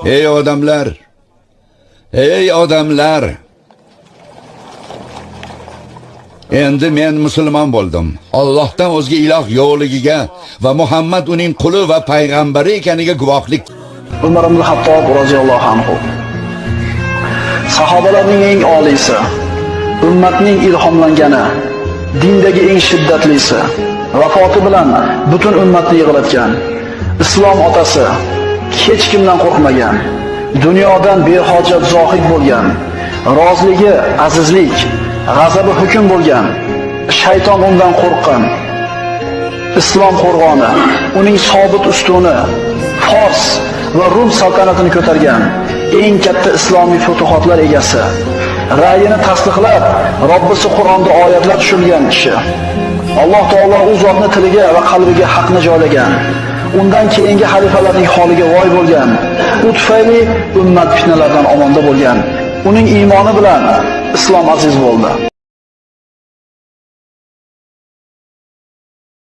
Ey odamlar! Ey odamlar! Endi men musulmon bo'ldim. Allohdan o'zga iloh yo'qligiga va Muhammad uning quli va payg'ambari ekaniga guvohlik. Umar ibn Xattob roziyallohu anhu. Sahobalarning eng oliysi, ummatning ilhomlangani, dindagi eng shiddatlisi, vafoti bilan butun ummatni yig'latgan, islom otasi, hech kimdan qo'rqmagan, dunyodan behojat zohid bo'lgan, roziligi azizlik, g'azabi hukm bo'lgan, shayton undan qo'rqqan, islom qo'rg'oni, uning sobit ustuni, Fors va Rum saltanatini ko'targan, eng katta islomiy futuhotlar egasi, ra'yini tasdiqlab, Robbisi Qur'onda oyatlar tushirilgan kishi. Alloh taolo u zotni tiliga va qalbiga haqni joylagan. Undan keyingi xalifalarning holiga voy bo'lgan. U tufayli ummat fitnalardan omonda bo'lgan. Uning iymoni bilan islom aziz bo'ldi.